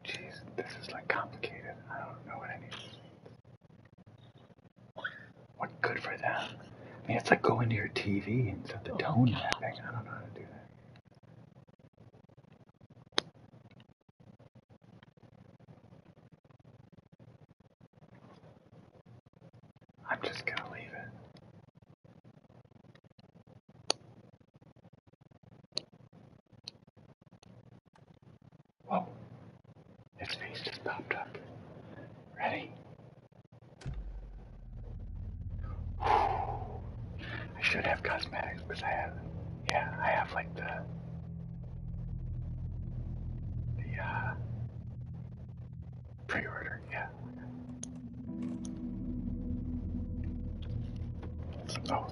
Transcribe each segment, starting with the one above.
Jeez, this is like complicated. I don't know what I need. What good for them? I mean, it's like going to your TV and set the tone mapping. I don't know how to do that. I'm just gonna leave it. Whoa. His face just popped up. Ready? I should have cosmetics because I have, yeah, I have like the pre-order, yeah. Oh.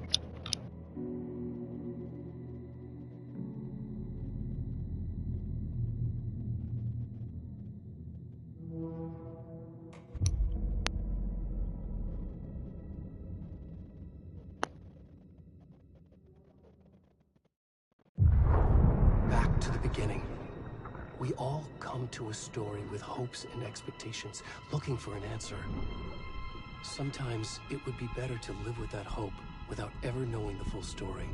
Back to the beginning. We all come to a story with hopes and expectations, looking for an answer. Sometimes it would be better to live with that hope without ever knowing the full story.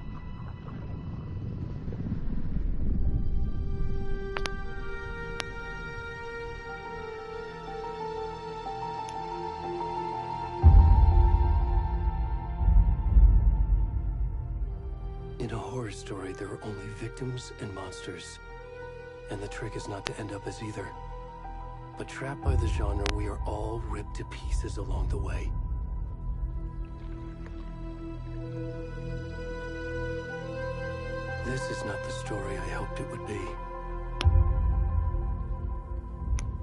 In a horror story, there are only victims and monsters. And the trick is not to end up as either. But trapped by the genre, we are all ripped to pieces along the way. This is not the story I hoped it would be.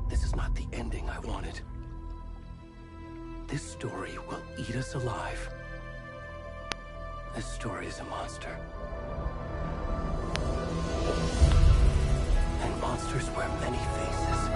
This is not the ending I wanted. This story will eat us alive. This story is a monster. And monsters wear many faces.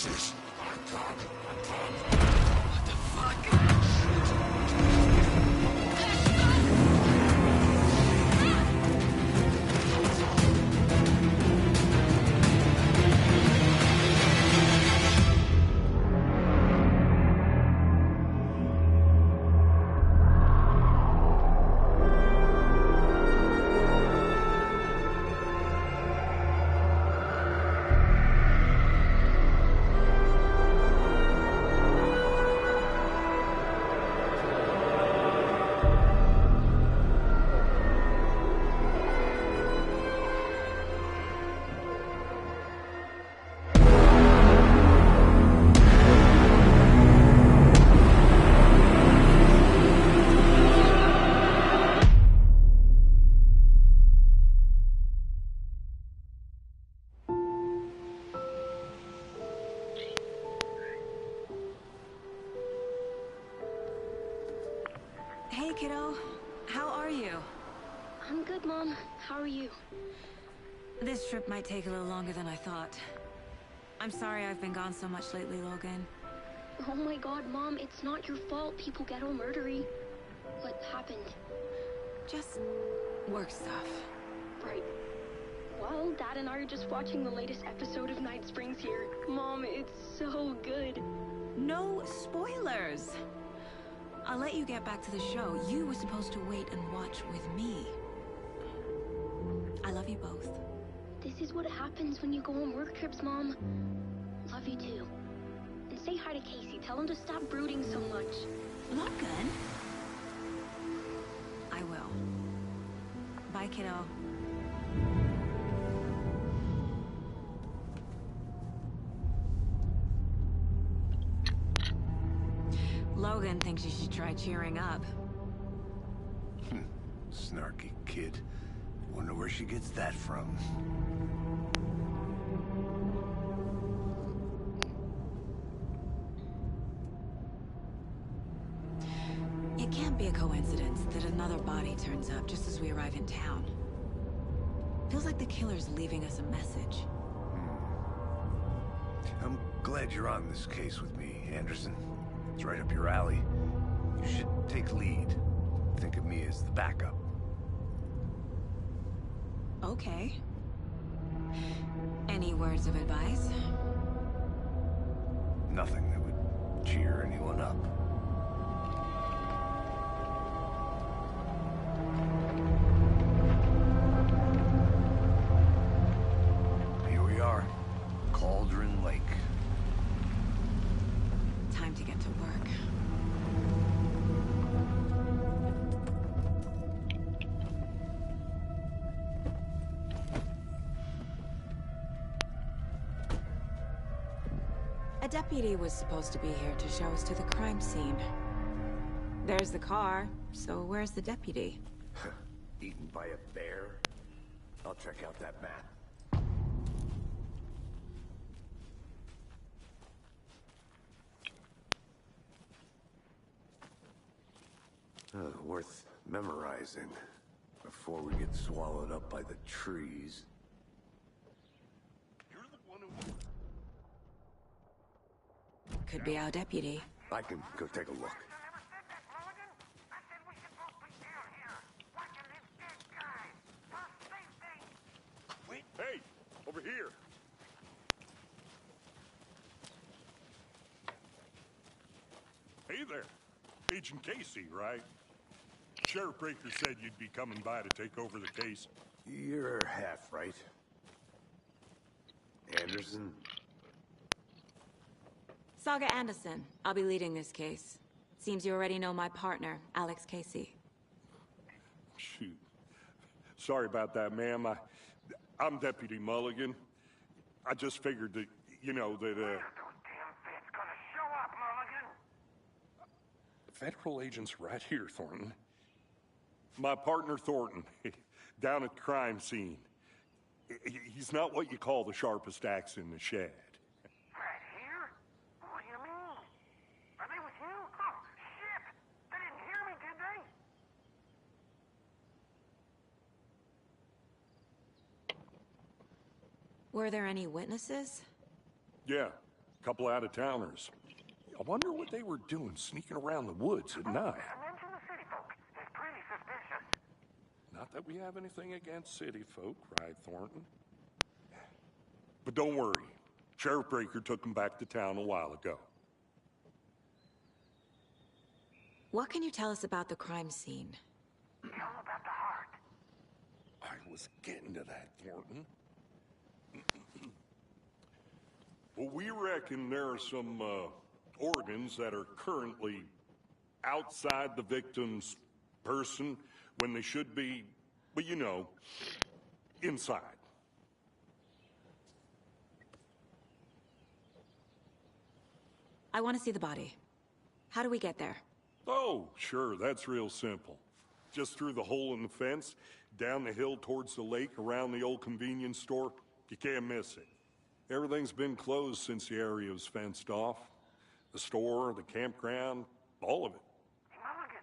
Nemesis. Hey, kiddo. How are you? I'm good, Mom. How are you? This trip might take a little longer than I thought. I'm sorry I've been gone so much lately, Logan. Oh my god, Mom, it's not your fault people get all murdery. What happened? Just work stuff. Right. Well, Dad and I are just watching the latest episode of Night Springs here. Mom, it's so good. No spoilers! I'll let you get back to the show. You were supposed to wait and watch with me. I love you both. This is what happens when you go on work trips, Mom. Love you too. And say hi to Casey. Tell him to stop brooding so much. Logan? I will. Bye, kiddo. Logan thinks you should try cheering up. Snarky kid. Wonder where she gets that from. It can't be a coincidence that another body turns up just as we arrive in town. Feels like the killer's leaving us a message. I'm glad you're on this case with me, Anderson. It's right up your alley. You should take lead. Think of me as the backup. Okay. Any words of advice? Nothing that would cheer anyone up. Here we are. Cauldron Lake. Time to get to work. A deputy was supposed to be here to show us to the crime scene. There's the car, so where's the deputy? Eaten by a bear? I'll check out that map. Worth memorizing before we get swallowed up by the trees. You're the one who... Could be our deputy. I can go take a look. Wait. Hey, over here. Hey there. Agent Casey, right? Sheriff Breaker said you'd be coming by to take over the case. You're half right. Anderson? Saga Anderson. I'll be leading this case. Seems you already know my partner, Alex Casey. Shoot. Sorry about that, ma'am. I'm Deputy Mulligan. I just figured that, you know, that, Federal agents right here, Thornton. My partner, Thornton, down at the crime scene. He's not what you call the sharpest axe in the shed. Right here? What do you mean? Are they with you? Oh, shit! They didn't hear me, did they? Were there any witnesses? Yeah, Couple out-of-towners. I wonder what they were doing sneaking around the woods at night. Mention the city folk. It's pretty suspicious. Not that we have anything against city folk, right, Thornton? But don't worry. Sheriff Breaker took them back to town a while ago. What can you tell us about the crime scene? Tell them about the heart. I was getting to that, Thornton. Well, we reckon there are some organs that are currently outside the victim's person when they should be, well, you know, inside. I want to see the body. How do we get there? Oh, sure, that's real simple. Just through the hole in the fence, down the hill towards the lake, around the old convenience store. You can't miss it. Everything's been closed since the area was fenced off. The store, the campground, all of it. Hey, Mulligan,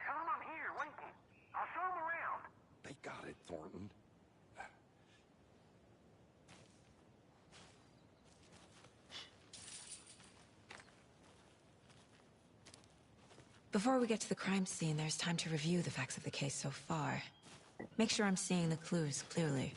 tell them I'm here waiting. I'll show them around. They got it, Thornton. Before we get to the crime scene, there's time to review the facts of the case so far. Make sure I'm seeing the clues clearly.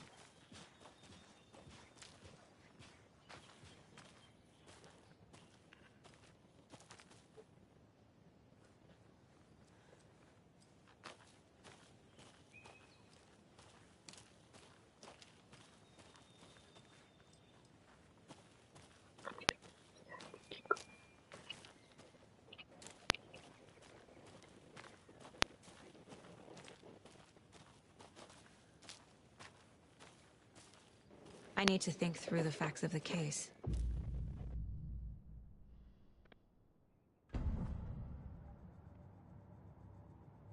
I need to think through the facts of the case.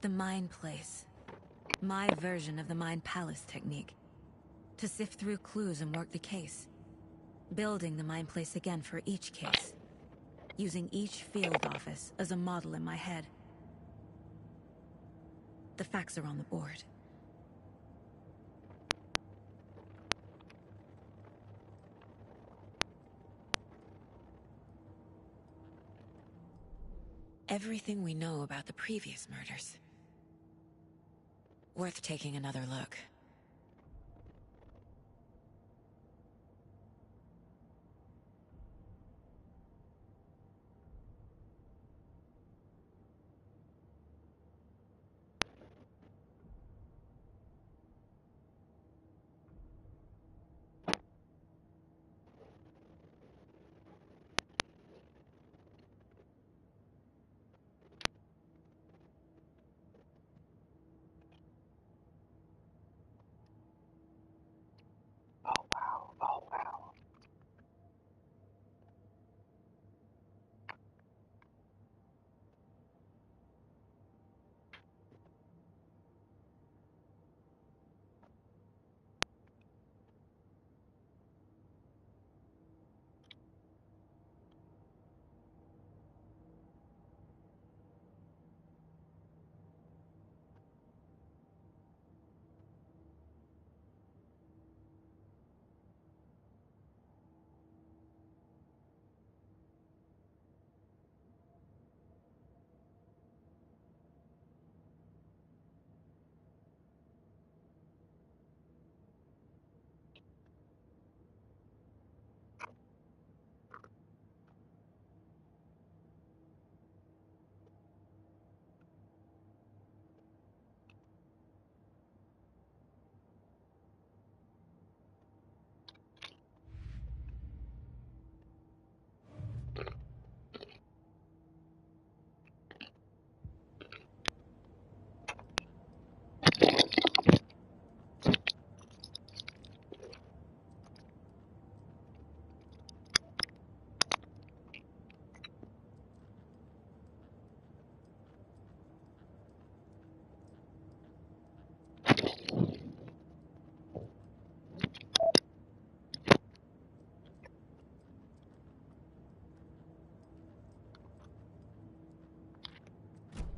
The Mind Place. My version of the Mind Palace technique. To sift through clues and work the case. Building the Mind Place again for each case. Using each field office as a model in my head. The facts are on the board. Everything we know about the previous murders. Worth taking another look. Oh wow, oh wow.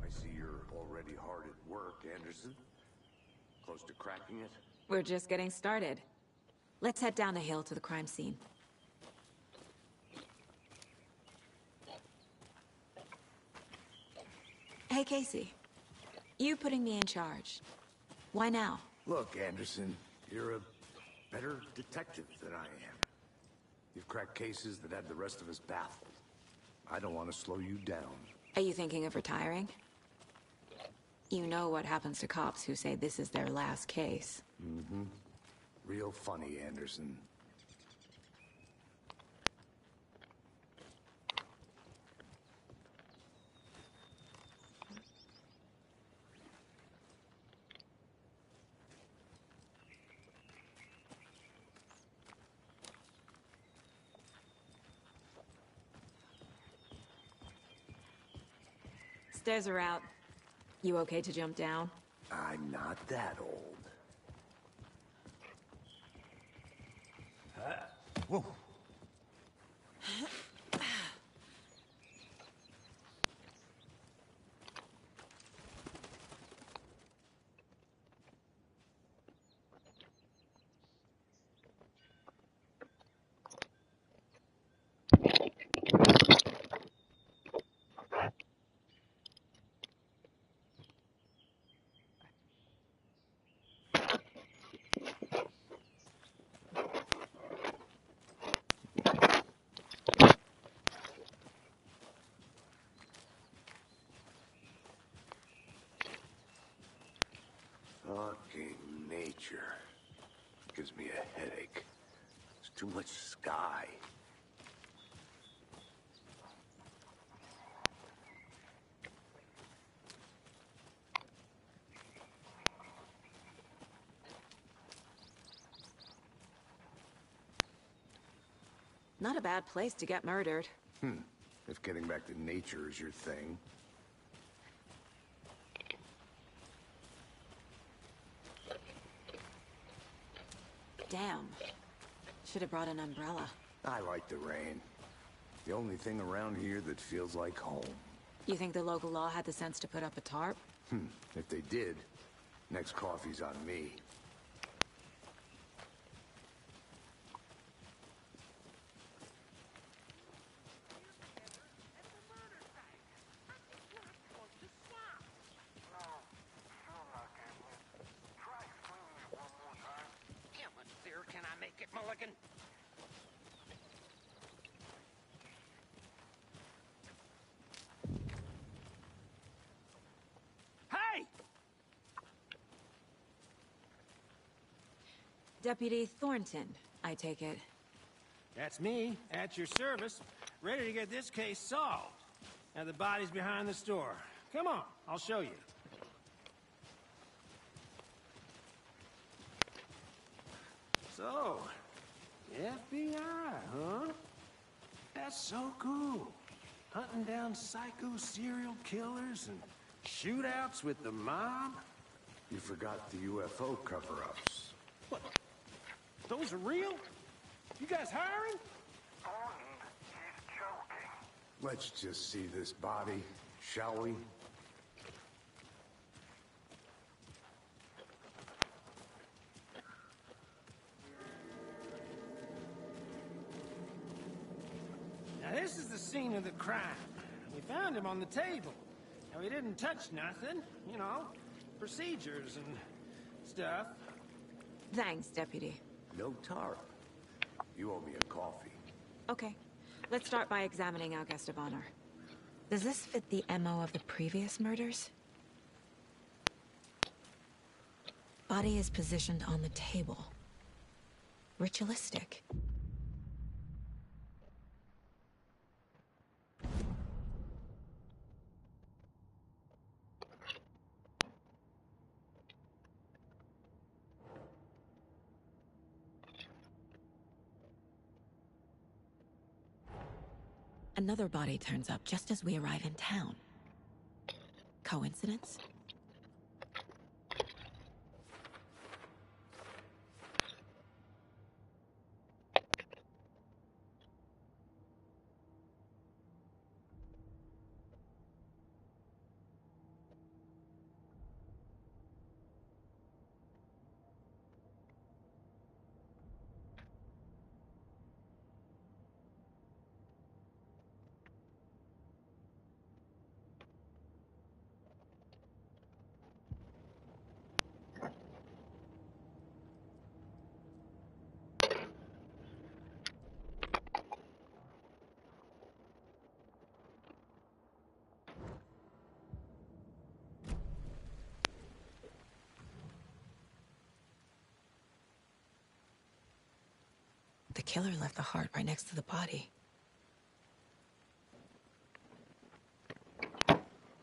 I see you're already hard at work, Anderson. Close to cracking it? We're just getting started. Let's head down the hill to the crime scene. Hey, Casey. You putting me in charge. Why now? Look, Anderson, you're a better detective than I am. You've cracked cases that had the rest of us baffled. I don't want to slow you down. Are you thinking of retiring? You know what happens to cops who say this is their last case. Mm-hmm. Real funny, Anderson. Stairs are out. You okay to jump down? I'm not that old. Whoa. Fucking nature. Gives me a headache. There's too much sky. Not a bad place to get murdered. If getting back to nature is your thing. Damn. Should have brought an umbrella. I like the rain. The only thing around here that feels like home. You think the local law had the sense to put up a tarp? If they did, next coffee's on me. How much clearer can I make it, Mulligan? Hey! Deputy Thornton, I take it. That's me, at your service, ready to get this case solved. Now the body's behind the store. Come on, I'll show you. So, FBI, huh? That's so cool. Hunting down psycho serial killers and shootouts with the mob. You forgot the UFO cover-ups. What? Those are real? You guys hiring? Thornton, he's joking. Let's just see this body, shall we? Now this is the scene of the crime. We found him on the table. Now he didn't touch nothing, you know, procedures and stuff. Thanks, Deputy. No tarp. You owe me a coffee. Okay. Let's start by examining our guest of honor. Does this fit the MO of the previous murders? Body is positioned on the table. Ritualistic. Another body turns up just as we arrive in town. Coincidence? the killer left the heart right next to the body.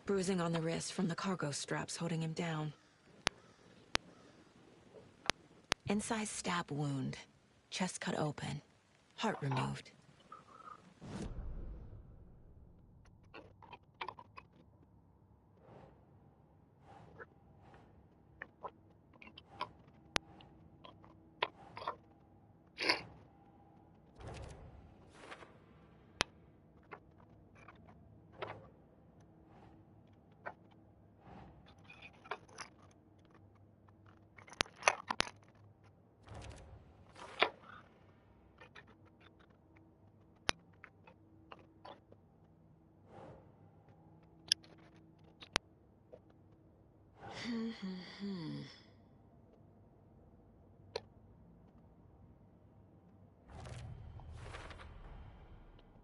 Bruising on the wrist from the cargo straps holding him down. Incised stab wound. Chest cut open. Heart removed.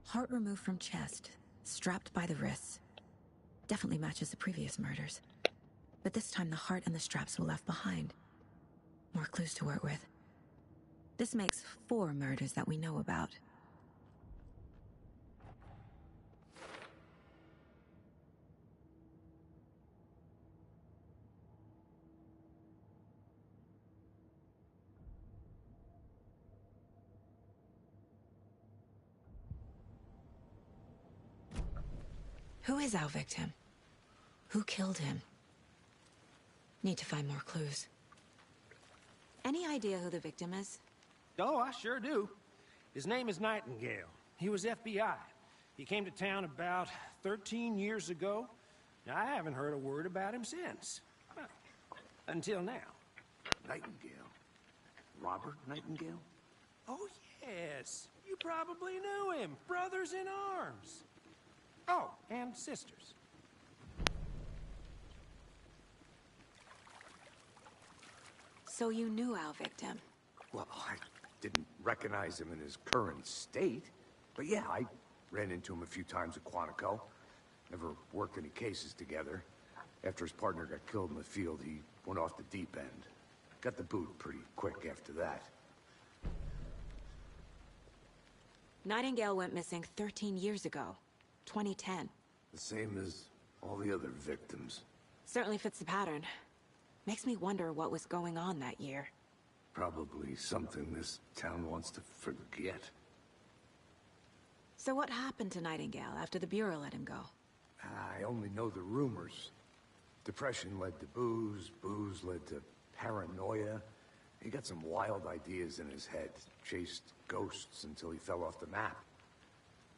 Heart removed from chest, strapped by the wrists. Definitely matches the previous murders. But this time the heart and the straps were left behind. More clues to work with. This makes 4 murders that we know about. Who is our victim? Who killed him? Need to find more clues. Any idea who the victim is? Oh, I sure do. His name is Nightingale. He was FBI. He came to town about 13 years ago. Now, I haven't heard a word about him since. Well, until now. Nightingale? Robert Nightingale? Oh, yes. You probably knew him. Brothers in arms. Oh, and sisters. So you knew our victim? Well, I didn't recognize him in his current state. But yeah, I ran into him a few times at Quantico. Never worked any cases together. After his partner got killed in the field, he went off the deep end. Got the boot pretty quick after that. Nightingale went missing 13 years ago. 2010. The same as all the other victims. Certainly fits the pattern. Makes me wonder what was going on that year. Probably something this town wants to forget. So what happened to Nightingale after the Bureau let him go? I only know the rumors. Depression led to booze, booze led to paranoia. He got some wild ideas in his head, chased ghosts until he fell off the map.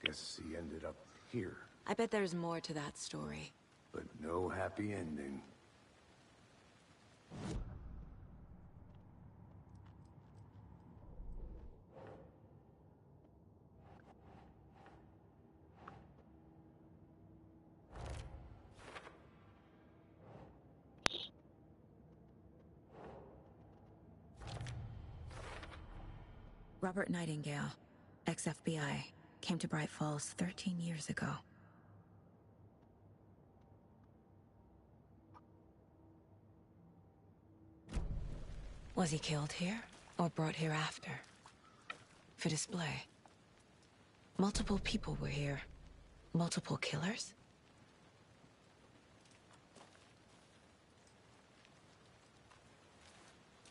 Guess he ended up here. I bet there's more to that story. But no happy ending. Robert Nightingale, ex-FBI, came to Bright Falls 13 years ago. Was he killed here, or brought here after? For display. Multiple people were here. Multiple killers?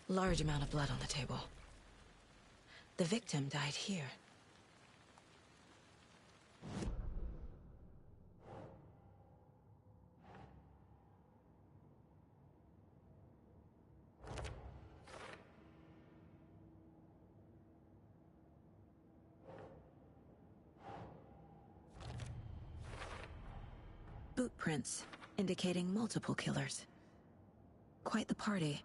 Large amount of blood on the table. The victim died here. Boot prints, indicating multiple killers. Quite the party.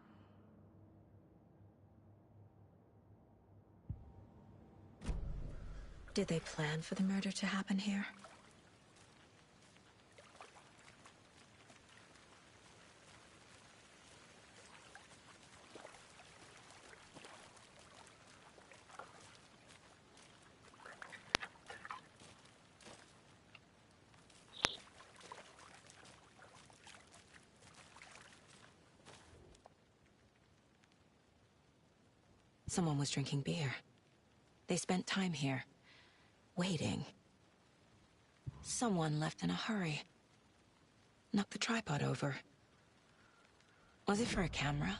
Did they plan for the murder to happen here? Someone was drinking beer. They spent time here, waiting. Someone left in a hurry. Knocked the tripod over. Was it for a camera?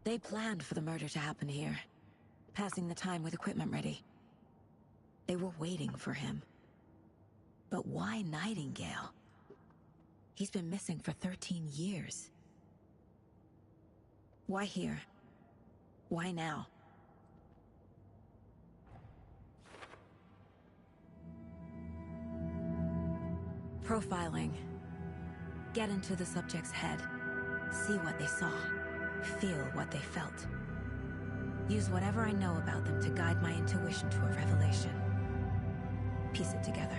They planned for the murder to happen here, passing the time with equipment ready. They were waiting for him. But why Nightingale? He's been missing for 13 years. Why here? Why now? Profiling. Get into the subject's head. See what they saw. Feel what they felt. Use whatever I know about them to guide my intuition to a revelation. Piece it together.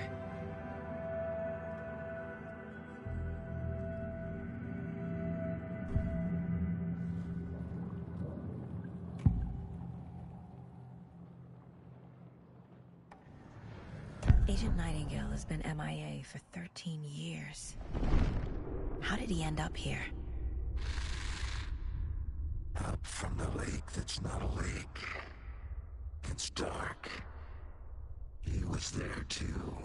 Agent Nightingale has been MIA for 13 years. How did he end up here? Up from the lake that's not a lake. It's dark. He was there too.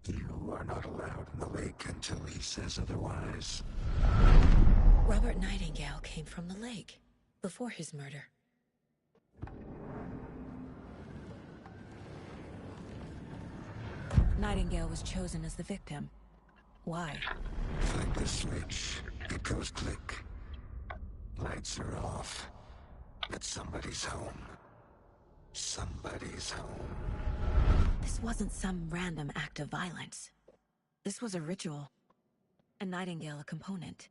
You are not allowed in the lake until he says otherwise. Robert Nightingale came from the lake, before his murder. Nightingale was chosen as the victim. Why? Flick the switch, it goes click. Lights are off. But somebody's home. Somebody's home. This wasn't some random act of violence. This was a ritual. And Nightingale a component.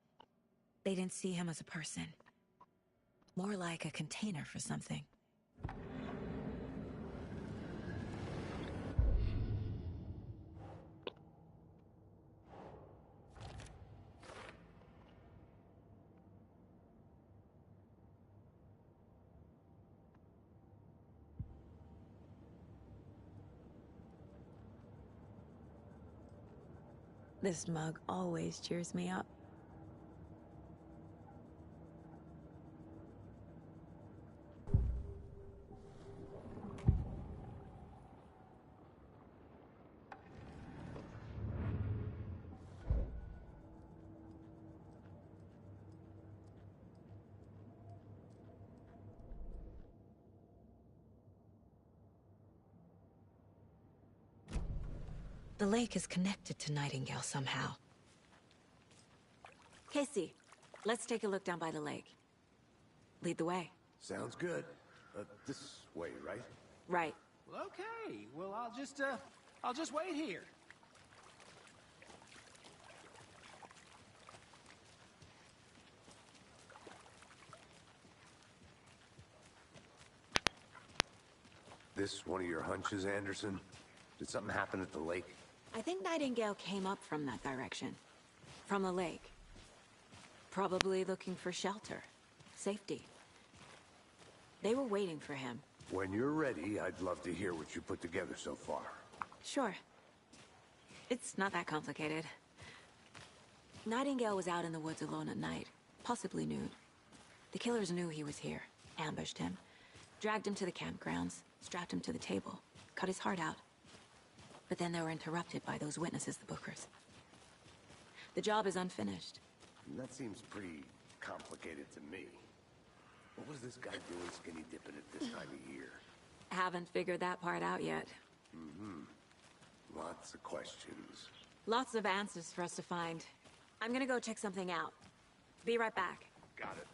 They didn't see him as a person. More like a container for something. This mug always cheers me up. The lake is connected to Nightingale somehow. Casey, let's take a look down by the lake. Lead the way. Sounds good. This way, right? Right. Well, okay. Well, I'll just wait here. This one of your hunches, Anderson? Did something happen at the lake? I think Nightingale came up from that direction. From the lake. Probably looking for shelter. Safety. They were waiting for him. When you're ready, I'd love to hear what you put together so far. Sure. It's not that complicated. Nightingale was out in the woods alone at night, possibly nude. The killers knew he was here, ambushed him, dragged him to the campgrounds, strapped him to the table, cut his heart out. But then they were interrupted by those witnesses, the Bookers. The job is unfinished. That seems pretty complicated to me. What was this guy doing skinny dipping at this time of year? Haven't figured that part out yet. Lots of questions. Lots of answers for us to find. I'm gonna go check something out. Be right back. Got it.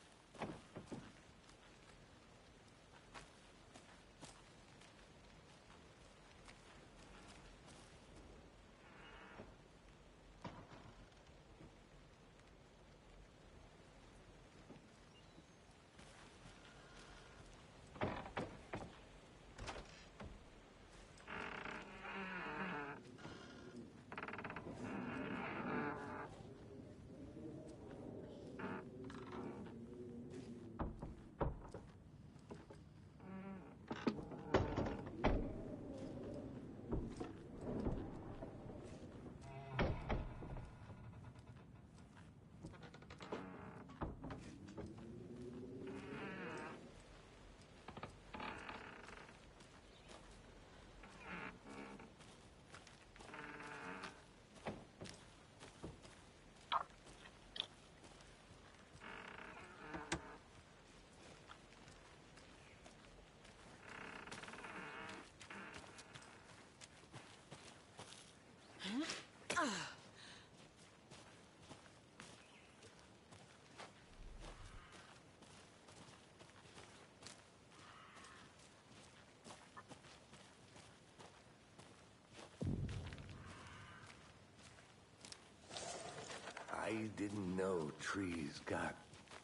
I didn't know trees got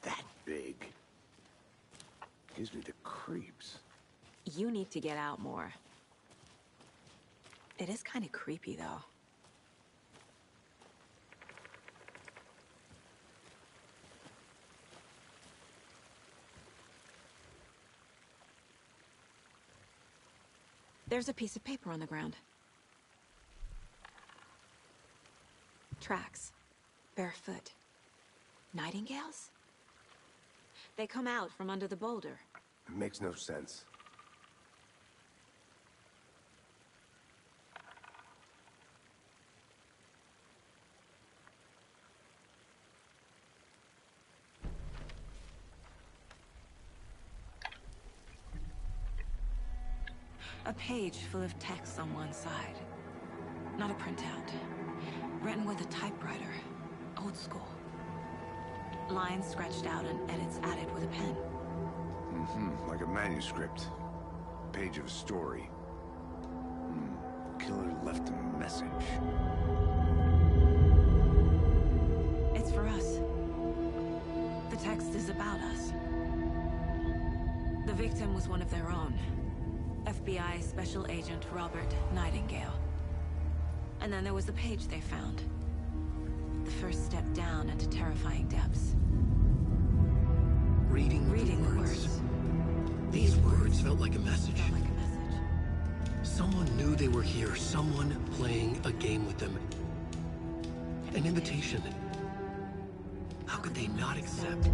that big. Gives me the creeps. You need to get out more. It is kind of creepy, though. There's a piece of paper on the ground. Tracks. Barefoot. Nightingales? They come out from under the boulder. It makes no sense. A page full of text on one side. Not a printout. Written with a typewriter. Old school. Lines scratched out and edits added with a pen. Mm-hmm. Like a manuscript. Page of a story. Killer left a message. It's for us. The text is about us. The victim was one of their own. FBI Special Agent Robert Nightingale. And then there was the page they found. The first step down into terrifying depths. Reading the words. These words felt like a message. Someone knew they were here. Someone playing a game with them. An invitation. How could they not accept?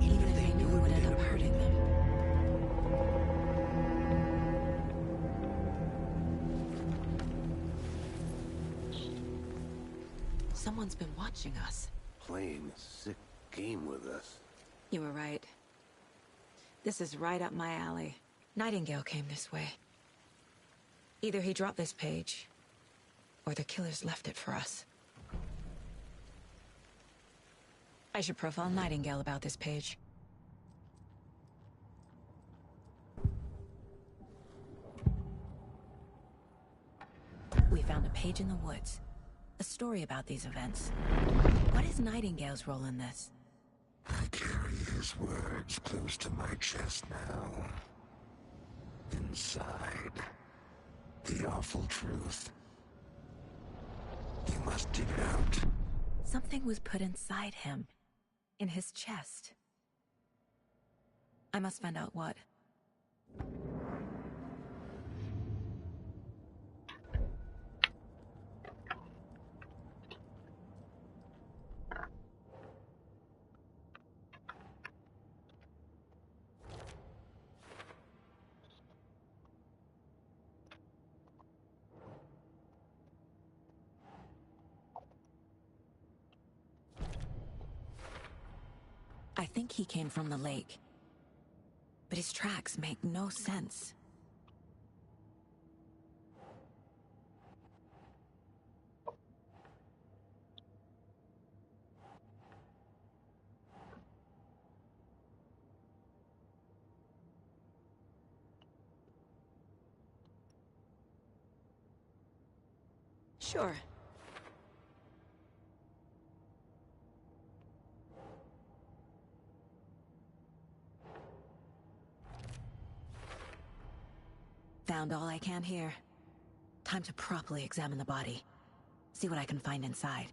Even if they knew it would end up hurting them. Someone's been watching us. Playing a sick game with us. You were right. This is right up my alley. Nightingale came this way. Either he dropped this page, or the killers left it for us. I should profile Nightingale about this page. We found a page in the woods. A story about these events. What is Nightingale's role in this? I carry his words close to my chest now. Inside, the awful truth. You must dig it out. Something was put inside him. In his chest. I must find out what. I think he came from the lake. But his tracks make no sense. Sure. Found all I can here. Time to properly examine the body. See what I can find inside.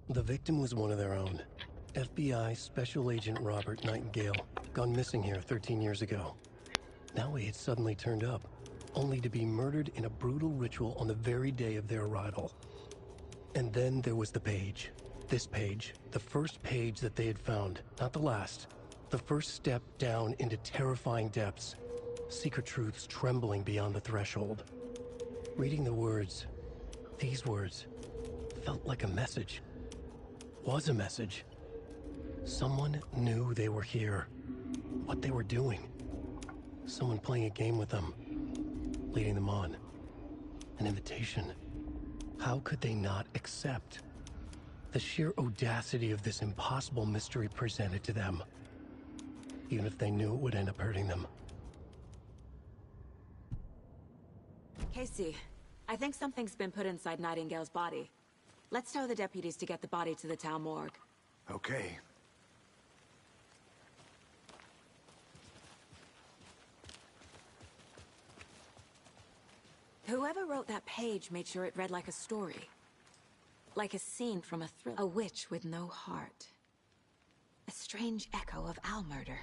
The victim was one of their own. FBI Special Agent Robert Nightingale, gone missing here 13 years ago. Now he had suddenly turned up, only to be murdered in a brutal ritual on the very day of their arrival. And then there was the page. This page, the first page that they had found, not the last. The first step down into terrifying depths. Secret truths trembling beyond the threshold. Reading the words, these words, felt like a message. Was a message. Someone knew they were here. What they were doing. Someone playing a game with them. Leading them on. An invitation. How could they not accept? The sheer audacity of this impossible mystery presented to them. Even if they knew it would end up hurting them. Casey, I think something's been put inside Nightingale's body. Let's tell the deputies to get the body to the town morgue. Okay. Whoever wrote that page made sure it read like a story. Like a scene from a thriller. A witch with no heart. A strange echo of owl murder.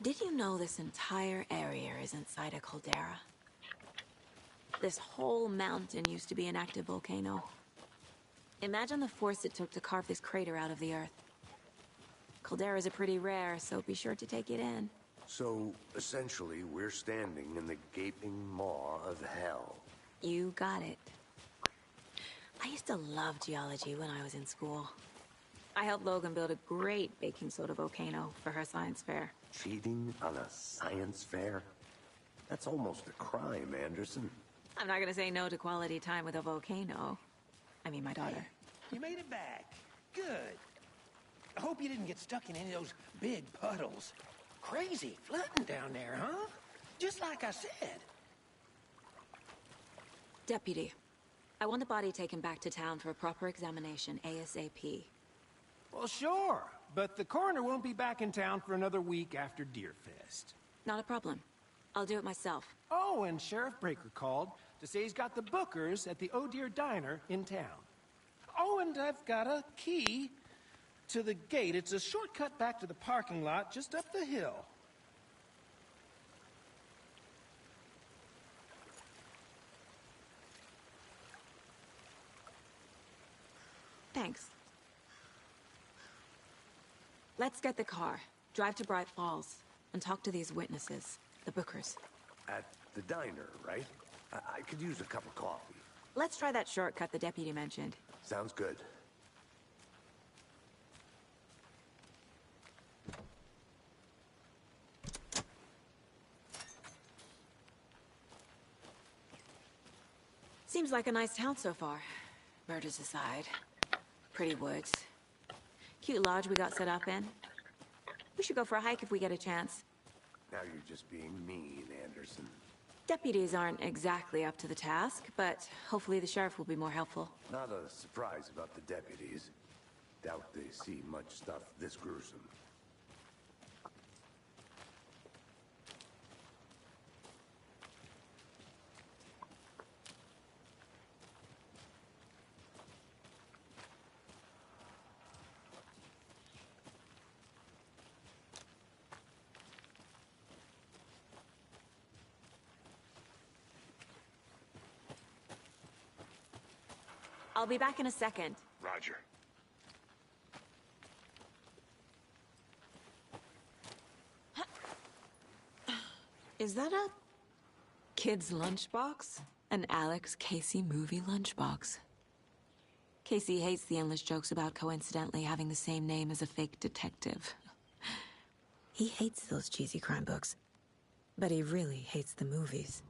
Did you know this entire area is inside a caldera? This whole mountain used to be an active volcano. Imagine the force it took to carve this crater out of the earth. Calderas are pretty rare, so be sure to take it in. So, essentially, we're standing in the gaping maw of hell. You got it. I used to love geology when I was in school. I helped Logan build a great baking soda volcano for her science fair. Cheating on a science fair? That's almost a crime, Anderson. I'm not gonna say no to quality time with a volcano. I mean, my daughter. You made it back. Good. I hope you didn't get stuck in any of those big puddles. Crazy flooding down there, huh? Just like I said. Deputy, I want the body taken back to town for a proper examination ASAP. Well, sure. But the coroner won't be back in town for another week after Deerfest. Not a problem. I'll do it myself. Oh, and Sheriff Breaker called to say he's got the Bookers at the Oh Dear Diner in town. Oh, and I've got a key to the gate. It's a shortcut back to the parking lot just up the hill. Thanks. Let's get the car, drive to Bright Falls, and talk to these witnesses, the Bookers. At the diner, right? I could use a cup of coffee. Let's try that shortcut the deputy mentioned. Sounds good. Seems like a nice town so far. Murders aside. Pretty woods. Cute lodge we got set up in. We should go for a hike if we get a chance. Now you're just being mean, Anderson. Deputies aren't exactly up to the task, but hopefully the sheriff will be more helpful. Not a surprise about the deputies. Doubt they see much stuff this gruesome. I'll be back in a second. Roger. Is that a kid's lunchbox? An Alex Casey movie lunchbox. Casey hates the endless jokes about coincidentally having the same name as a fake detective. He hates those cheesy crime books, but he really hates the movies.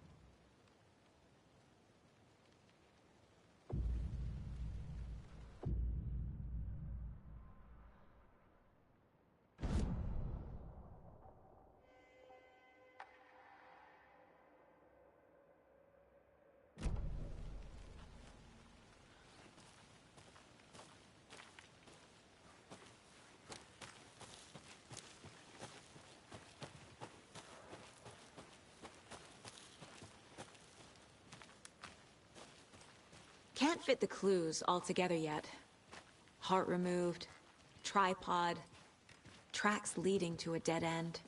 Can't fit the clues all together yet. Heart removed, tripod, tracks leading to a dead end.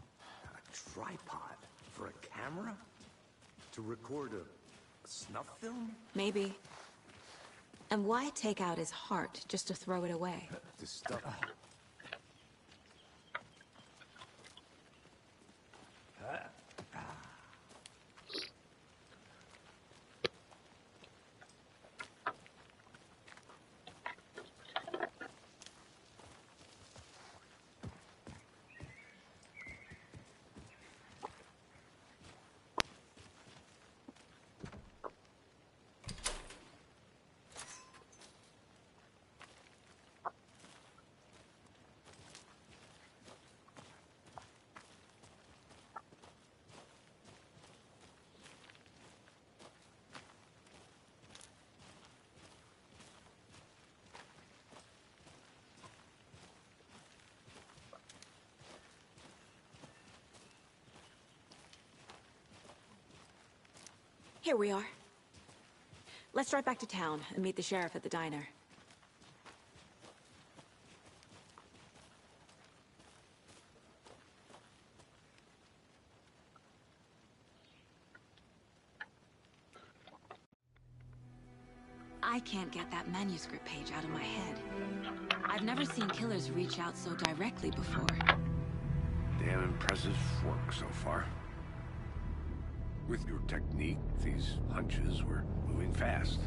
A tripod? For a camera? To record a snuff film? Maybe. And why take out his heart just to throw it away? This stuff... Here we are. Let's drive back to town and meet the sheriff at the diner. I can't get that manuscript page out of my head. I've never seen killers reach out so directly before. Damn impressive work so far. With your technique, these hunches were moving fast.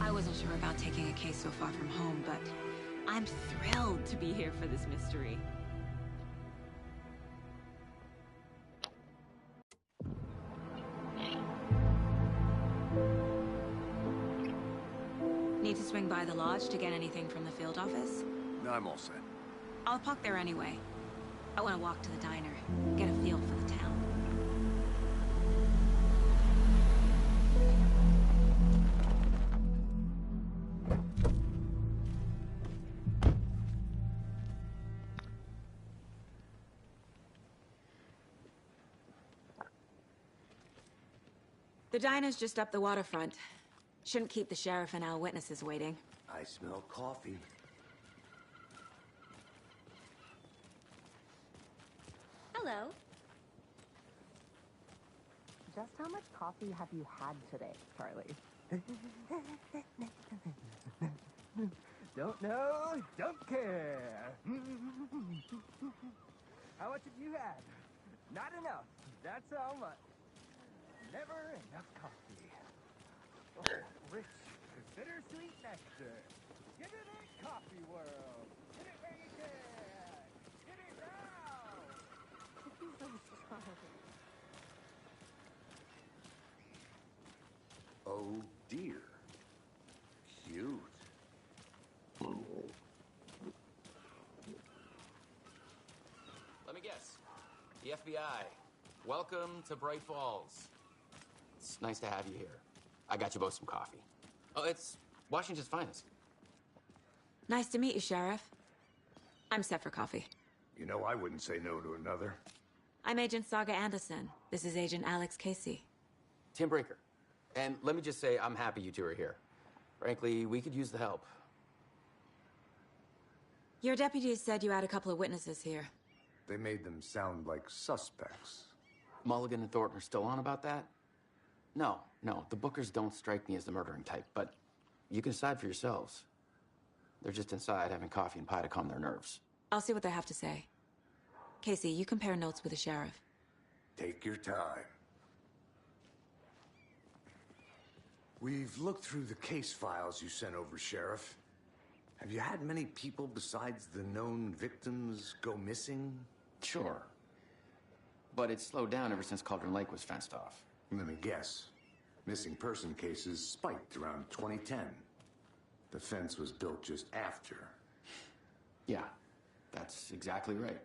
I wasn't sure about taking a case so far from home, but I'm thrilled to be here for this mystery. Need to swing by the lodge to get anything from the field office? No, I'm all set. I'll park there anyway. I want to walk to the diner, get a feel for the town. The diner's just up the waterfront. Shouldn't keep the sheriff and our witnesses waiting. I smell coffee. Hello. Just how much coffee have you had today, Charlie? Don't know, don't care. How much have you had? Not enough. That's how much. Never enough coffee. Oh, rich, bittersweet nectar. Get it in, coffee world. Get it where you can. Get it now. Oh dear. Cute. Let me guess. The FBI. Welcome to Bright Falls. It's nice to have you here. I got you both some coffee. Oh, it's Washington's finest. Nice to meet you, Sheriff. I'm set for coffee. You know, I wouldn't say no to another. I'm Agent Saga Anderson. This is Agent Alex Casey. Tim Brinker. And let me just say, I'm happy you two are here. Frankly, we could use the help. Your deputies said you had a couple of witnesses here. They made them sound like suspects. Mulligan and Thornton are still on about that? No, the Bookers don't strike me as the murdering type, but you can decide for yourselves. They're just inside having coffee and pie to calm their nerves. I'll see what they have to say. Casey, you compare notes with the sheriff. Take your time. We've looked through the case files you sent over, Sheriff. Have you had many people besides the known victims go missing? Sure. But it's slowed down ever since Cauldron Lake was fenced off. Let me guess. Missing person cases spiked around 2010. The fence was built just after. Yeah, that's exactly right.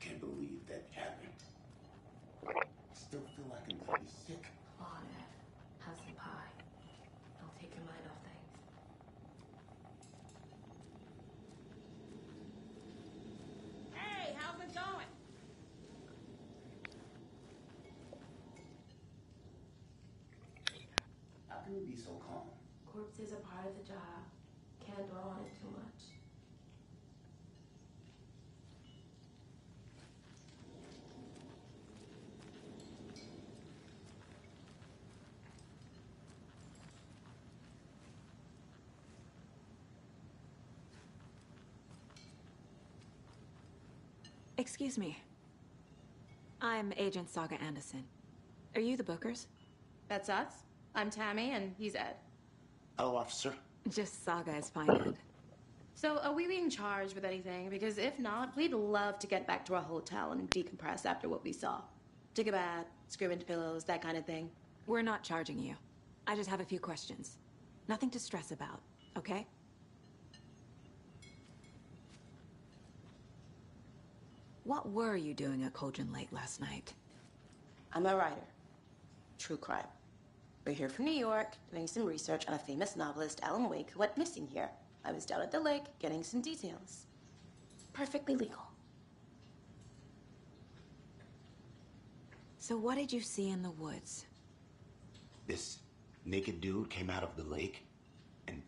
Can't believe that happened. Still feel like I'm pretty sick. Come on, Ed. Have some pie. Don't take your mind off things. Hey, how's it going? How can you be so calm? Corpses are part of the job. Can't dwell on it too much. Excuse me. I'm Agent Saga Anderson. Are you the Bookers? That's us. I'm Tammy, and he's Ed. Hello, officer. Just Saga is fine, Ed. So, are we being charged with anything? Because if not, we'd love to get back to our hotel and decompress after what we saw. Take a bath, scream into pillows, that kind of thing. We're not charging you. I just have a few questions. Nothing to stress about, okay? What were you doing at Cauldron Lake last night? I'm a writer. True crime. We're here from New York, doing some research on a famous novelist, Alan Wake, who went missing here. I was down at the lake, getting some details. Perfectly legal. So what did you see in the woods? This naked dude came out of the lake, and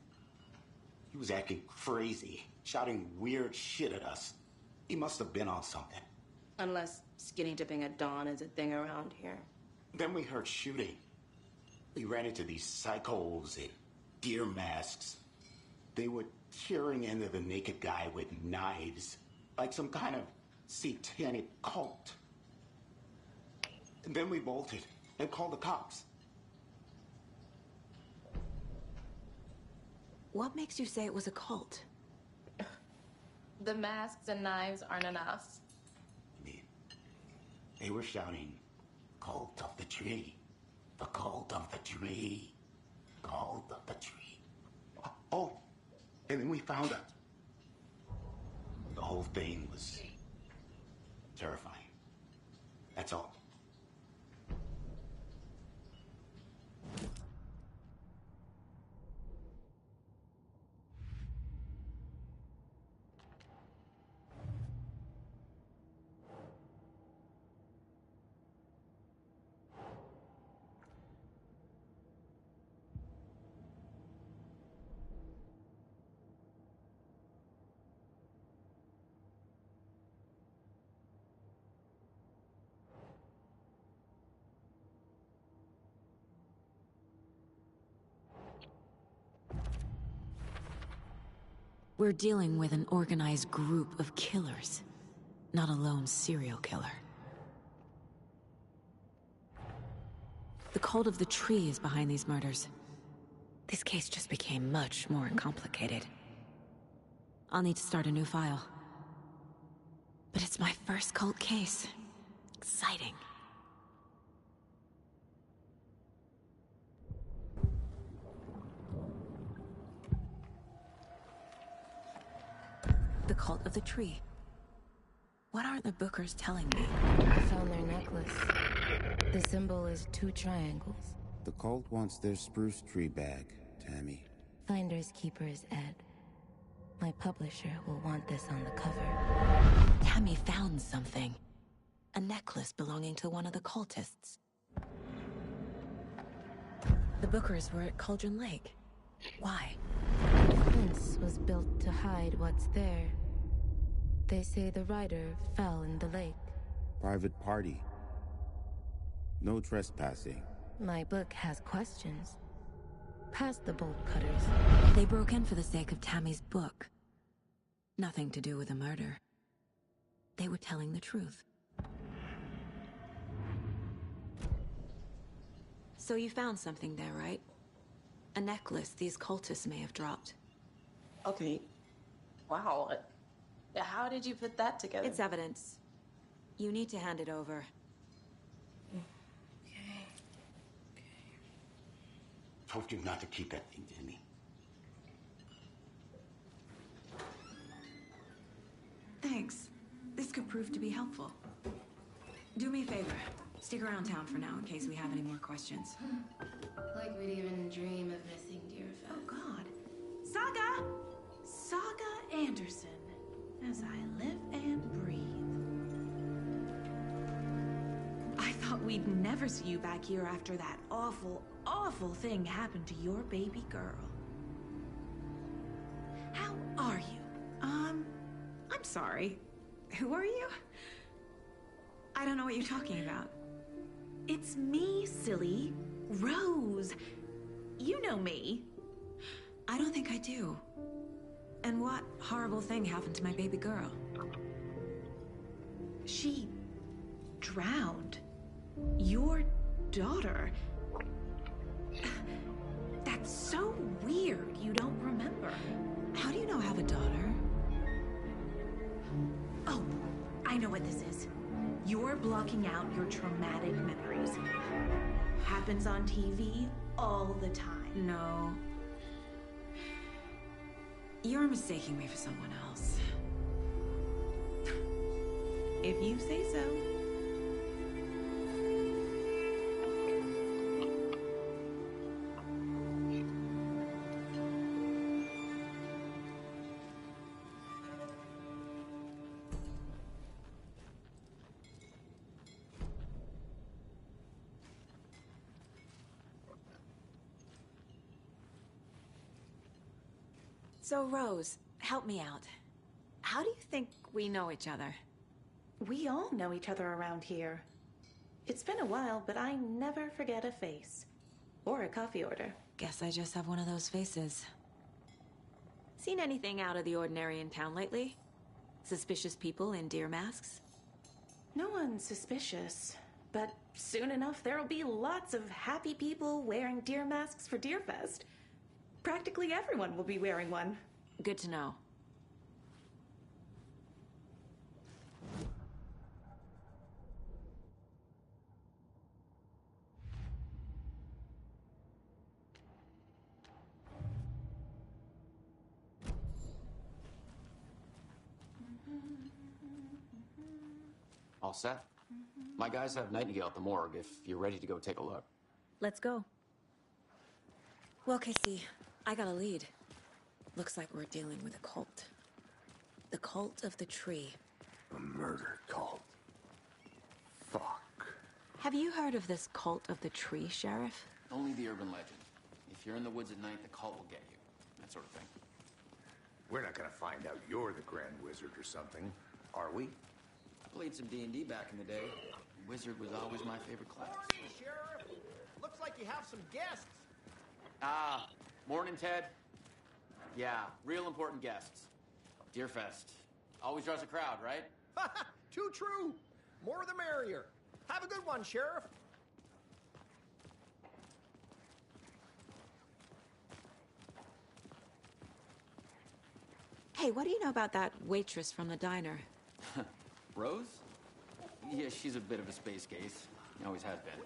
he was acting crazy, shouting weird shit at us. He must have been on something. Unless skinny dipping at dawn is a thing around here. Then we heard shooting. We ran into these psychos in deer masks. They were tearing into the naked guy with knives, like some kind of satanic cult. And then we bolted and called the cops. What makes you say it was a cult? The masks and knives aren't enough. They were shouting, "Cult of the tree, the cult of the tree, cult of the tree." Oh, and then we found out. The whole thing was terrifying. That's all. We're dealing with an organized group of killers, not a lone serial killer. The cult of the tree is behind these murders. This case just became much more complicated. I'll need to start a new file. But it's my first cult case. Exciting. The cult of the tree. What aren't the Bookers telling me? I found their necklace. The symbol is 2 triangles. The cult wants their spruce tree bag, Tammy. Finders keepers, Ed. My publisher will want this on the cover. Tammy found something. A necklace belonging to one of the cultists. The Bookers were at Cauldron Lake. Why? The fence was built to hide what's there. They say the rider fell in the lake. Private party. No trespassing. My book has questions. Past the bolt cutters. They broke in for the sake of Tammy's book. Nothing to do with the murder. They were telling the truth. So you found something there, right? A necklace these cultists may have dropped. Okay. Wow. How did you put that together? It's evidence. You need to hand it over. Okay. Told you not to keep that thing to me. Thanks. This could prove to be helpful. Do me a favor. Stick around town for now in case we have any more questions. Like we'd even dream of missing dear Fed. Oh, God. Saga! Saga Anderson. As I live and breathe. I thought we'd never see you back here after that awful, awful thing happened to your baby girl. How are you? I'm sorry. Who are you? I don't know what you're talking about. It's me, silly. Rose. You know me. I don't think I do. And what horrible thing happened to my baby girl? She drowned. Your daughter. That's so weird you don't remember. How do you know I have a daughter? Oh, I know what this is. You're blocking out your traumatic memories. Happens on TV all the time. No. You're mistaking me for someone else. If you say so. So, Rose, help me out. How do you think we know each other? We all know each other around here. It's been a while, but I never forget a face. Or a coffee order. Guess I just have one of those faces. Seen anything out of the ordinary in town lately? Suspicious people in deer masks? No one's suspicious. But soon enough, there'll be lots of happy people wearing deer masks for Deerfest. Practically everyone will be wearing one. Good to know. All set. My guys have Nightingale at the morgue if you're ready to go take a look. Let's go. Well, Casey, I got a lead. Looks like we're dealing with a cult. The Cult of the Tree. A murder cult. Fuck. Have you heard of this Cult of the Tree, Sheriff? Only the urban legend. If you're in the woods at night, the cult will get you. That sort of thing. We're not gonna find out you're the Grand Wizard or something, are we? I played some D&D back in the day. Wizard was always my favorite class. Morning, Sheriff. Looks like you have some guests. Ah, morning, Ted. Yeah, real important guests. Deerfest. Always draws a crowd, right? Too true. More the merrier. Have a good one, Sheriff. Hey, what do you know about that waitress from the diner? Rose? Yeah, she's a bit of a space case. Always has been.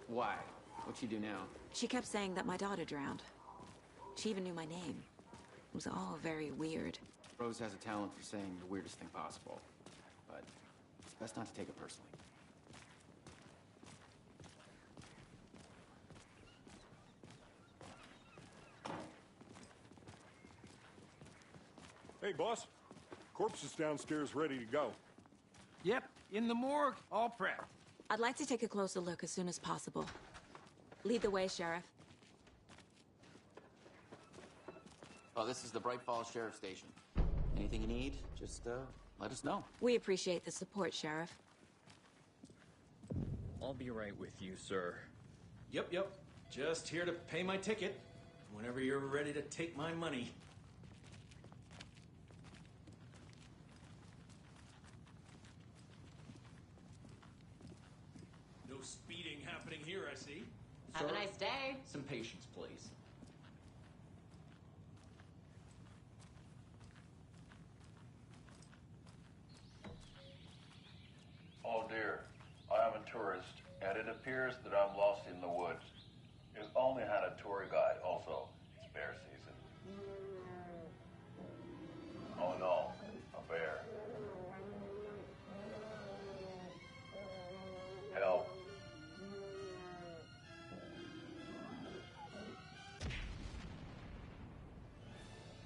Why? What'd she do now? She kept saying that my daughter drowned. She even knew my name. It was all very weird. Rose has a talent for saying the weirdest thing possible. But it's best not to take it personally. Hey, boss. Corpse is downstairs ready to go. Yep, in the morgue, all prepped. I'd like to take a closer look as soon as possible. Lead the way, Sheriff. Oh, this is the Bright Falls Sheriff Station. Anything you need, just let us know. We appreciate the support, Sheriff. I'll be right with you, sir. Yep. Just here to pay my ticket. Whenever you're ready to take my money. No speeding happening here, I see. Have a Sir, nice day. some patience, please. Oh dear, I am a tourist, and it appears that I'm lost in the woods. If only had a tour guide also. It's bear season. Oh no, a bear. Help.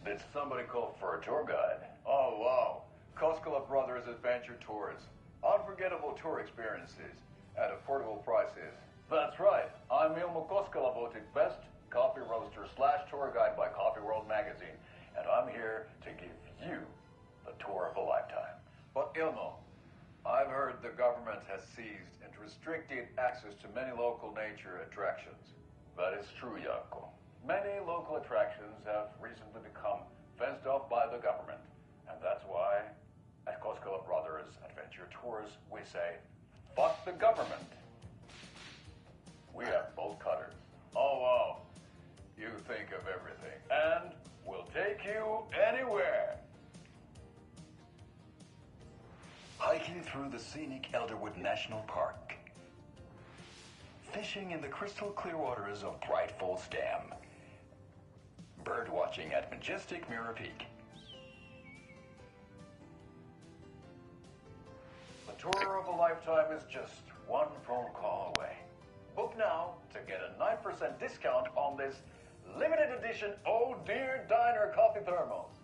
Did somebody call for a tour guide? Oh wow, Koskela Brothers Adventure Tours. Unforgettable tour experiences at affordable prices. That's right. I'm Ilmo Koskela, voted best coffee roaster / tour guide by Coffee World magazine, and I'm here to give you the tour of a lifetime. But Ilmo, I've heard the government has seized and restricted access to many local nature attractions. That is true, Jaakko. Many local attractions have recently become fenced off by the government, and that's why At Coscola Brothers Adventure Tours, we say, fuck the government. We have bolt cutters. Oh, wow. You think of everything. And we'll take you anywhere. Hiking through the scenic Elderwood National Park. Fishing in the crystal clear waters of Bright Falls Dam. Bird watching at majestic Mirror Peak. The tour of a lifetime is just one phone call away. Book now to get a 9% discount on this limited edition Oh Dear Diner coffee thermos.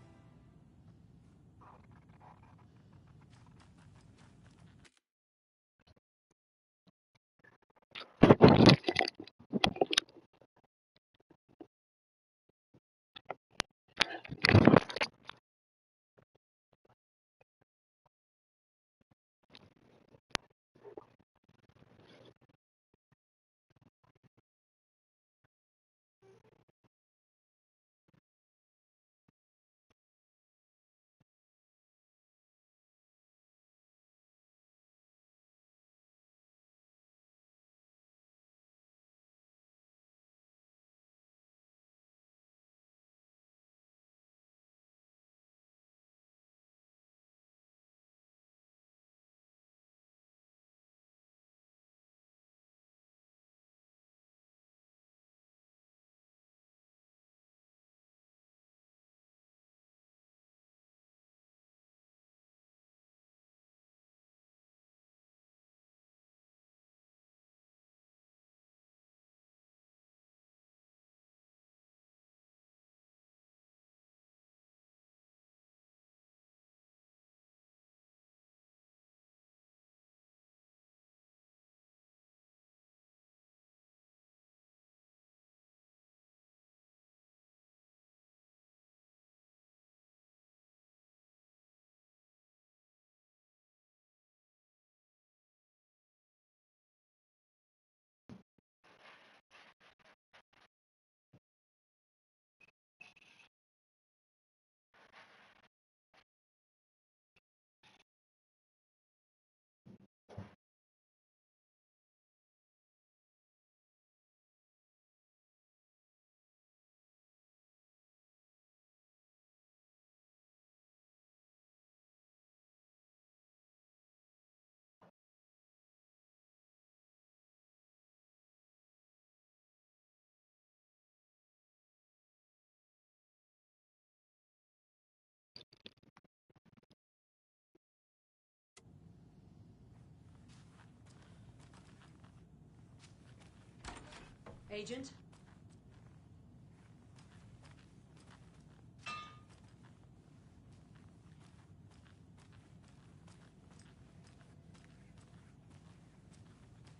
Agent?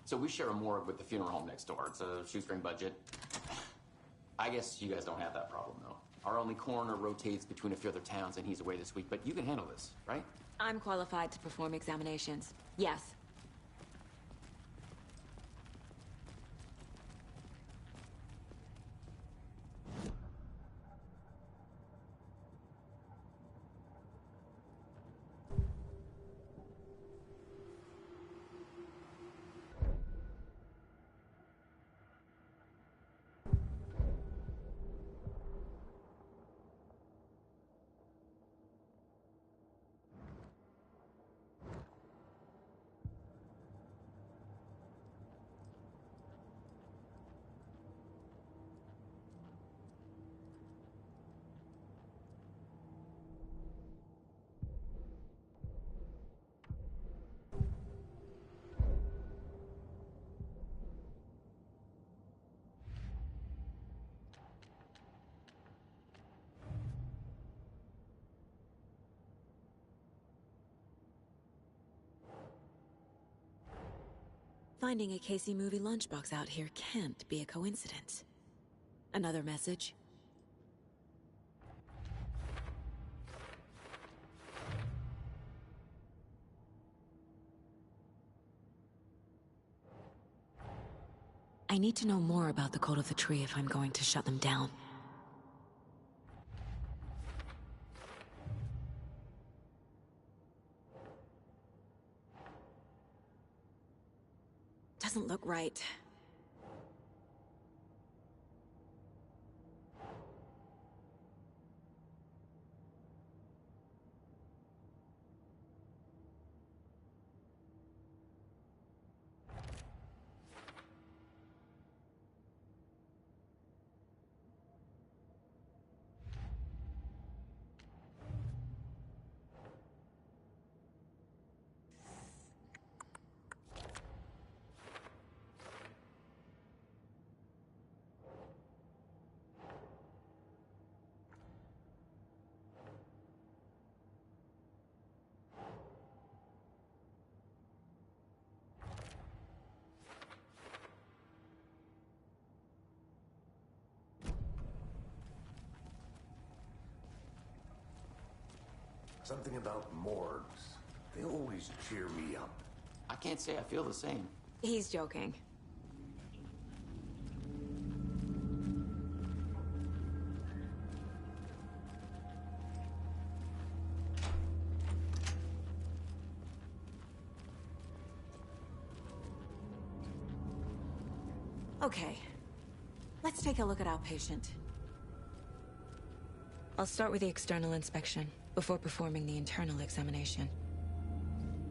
So we share a morgue with the funeral home next door. It's a shoestring budget. I guess you guys don't have that problem, though. Our only coroner rotates between a few other towns, and he's away this week, but you can handle this, right? I'm qualified to perform examinations. Yes. Finding a Casey movie lunchbox out here can't be a coincidence. Another message? I need to know more about the Code of the Tree if I'm going to shut them down. doesn't look right. Something about morgues. They always cheer me up. I can't say I feel the same. He's joking. Okay. Let's take a look at Outpatient. I'll start with the external inspection, before performing the internal examination.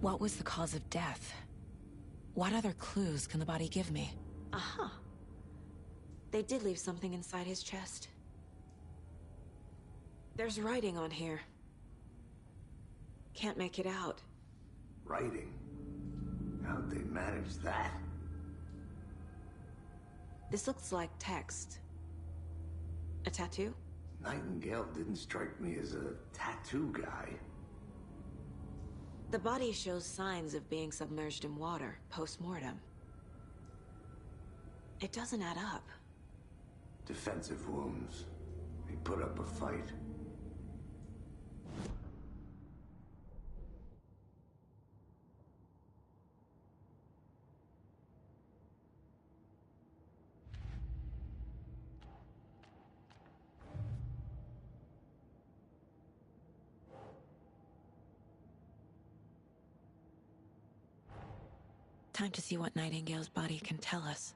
What was the cause of death? What other clues can the body give me? Aha. They did leave something inside his chest. There's writing on here. Can't make it out. Writing? How'd they manage that? This looks like text. A tattoo? Nightingale didn't strike me as a tattoo guy. The body shows signs of being submerged in water, post-mortem. It doesn't add up. Defensive wounds. He put up a fight. Time to see what Nightingale's body can tell us.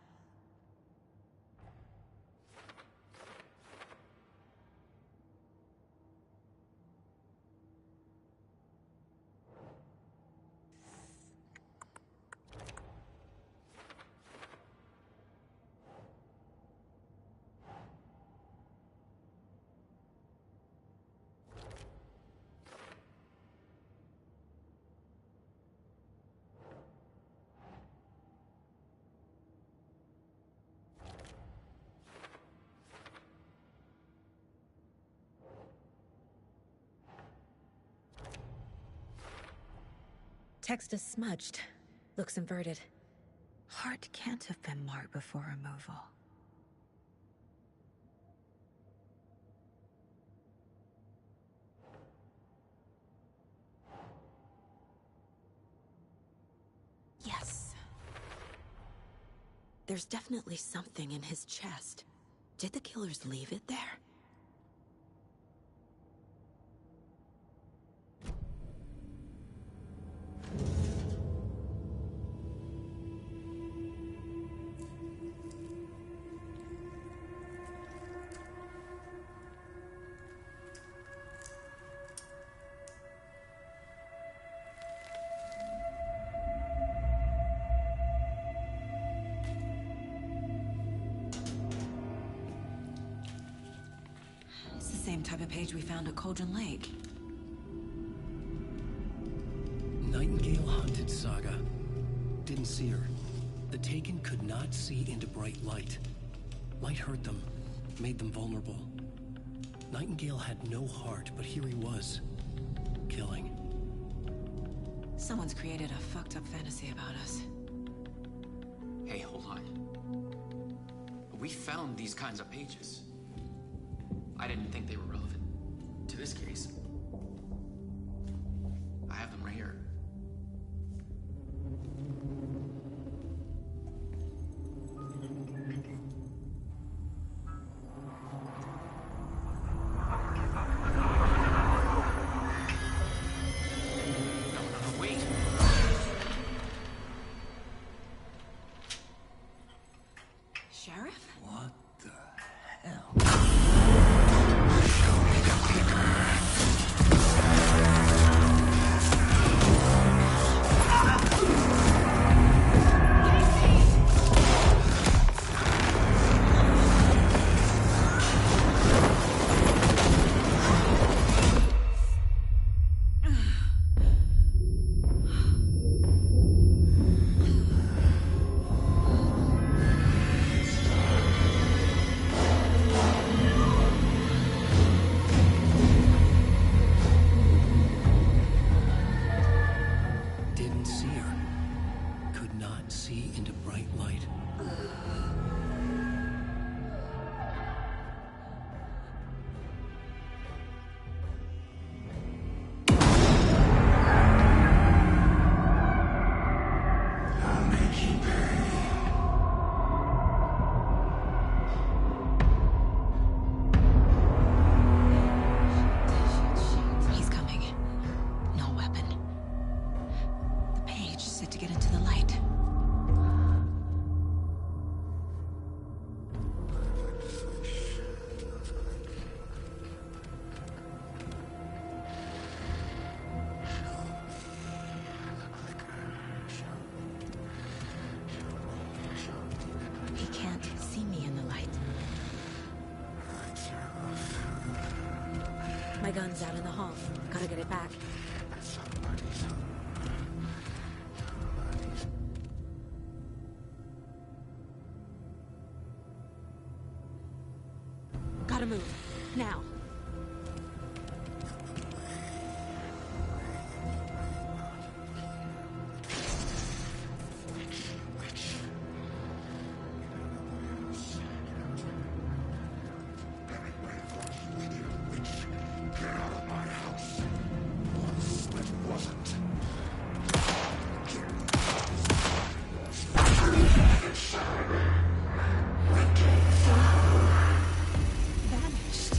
Text is smudged. Looks inverted. Heart can't have been marked before removal. Yes. There's definitely something in his chest. Did the killers leave it there? Same type of page we found at Cauldron Lake. Nightingale hunted Saga. Didn't see her. The Taken could not see into bright light. Light hurt them, made them vulnerable. Nightingale had no heart, but here he was, killing. Someone's created a fucked up fantasy about us. Hey, hold on. We found these kinds of pages. I didn't think they were relevant to this case. I have them right here. No, wait. see into bright light. He's coming. No weapon. The page set to get into the light. He can't see me in the light. My gun's out in the hall. Gotta get it back. Gotta move. Now. Vanished.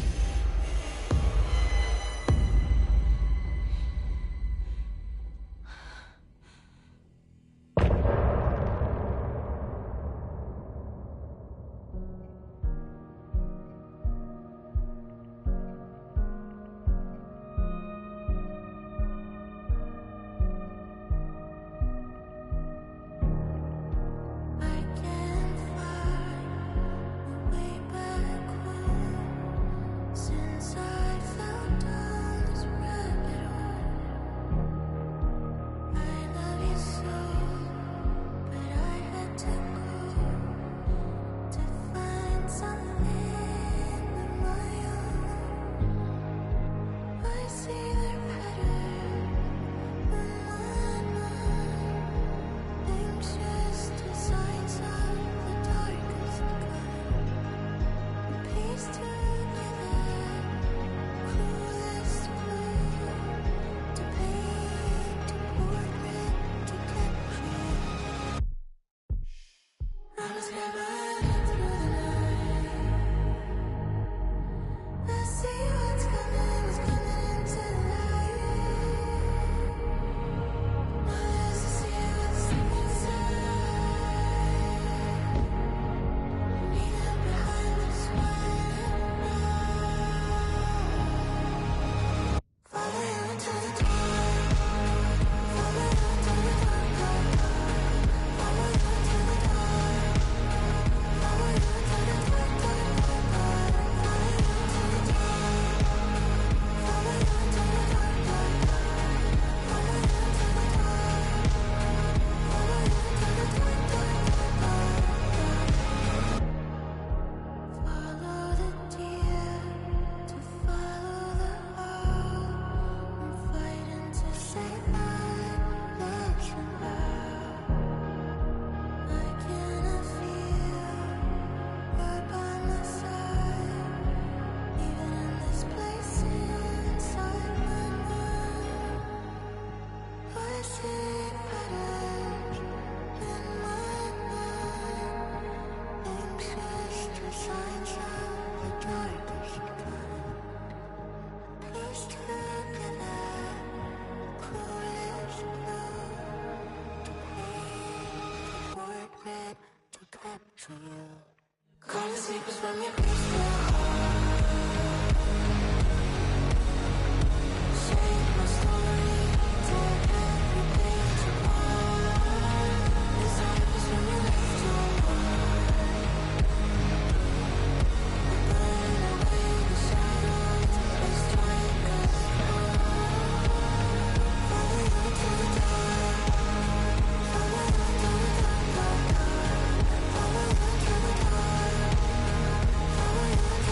Since I fell down this rabbit hole, I love you so, but I had to go to find something of my own. I see their pattern in my mind, anxious designs of the darkest kind, pieced together. Cruelest clue to paint a portrait to capture. I was gathering through the night. I see what's coming into the light. Others to see what's inside. Neither behind this one. Follow you into the dark. Follow you into the dark. Follow you into the dark. Follow you into the dark, dark, dark, dark. Follow you into the dark. Follow you into the dark, dark, dark. Follow you into the dark. Follow you into the dark, dark, dark, dark. Follow the deer to follow the owl. I'm fighting to save my legs and bow. I cannot feel right by my side, even in this place inside my mind. I see patterns in my mind, anxious designs of the darkest kind. Pieced together, cruelest clue to paint a portrait to capture you. Call the secrets from your crystal heart. Shape my story, tear every page apart. Disciples from your left to right. Burn away the shadows, they strike us hard. Follow you into the dark. Follow you into the dark, dark, dark. Follow you into the dark. Follow you into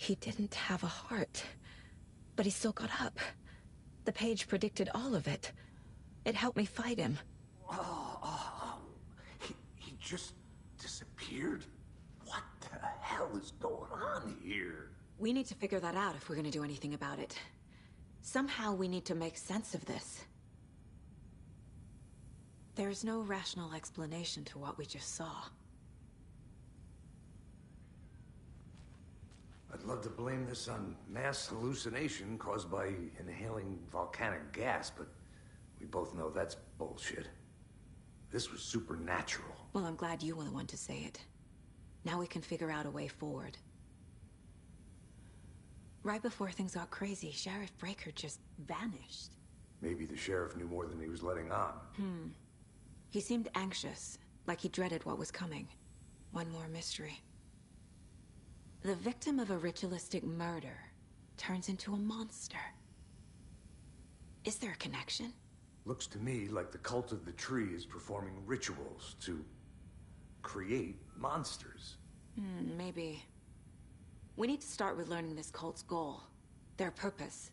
He didn't have a heart, but he still got up. The page predicted all of it. It helped me fight him. He just disappeared? What the hell is going on here? We need to figure that out if we're gonna do anything about it. Somehow we need to make sense of this. There's no rational explanation to what we just saw. I'd love to blame this on mass hallucination caused by inhaling volcanic gas, but we both know that's bullshit. This was supernatural. Well, I'm glad you were the one to say it. Now we can figure out a way forward. Right before things got crazy, Sheriff Breaker just vanished. Maybe the sheriff knew more than he was letting on. He seemed anxious, like he dreaded what was coming. One more mystery. The victim of a ritualistic murder turns into a monster. Is there a connection? Looks to me like the cult of the tree is performing rituals to create monsters. Maybe. We need to start with learning this cult's goal, their purpose.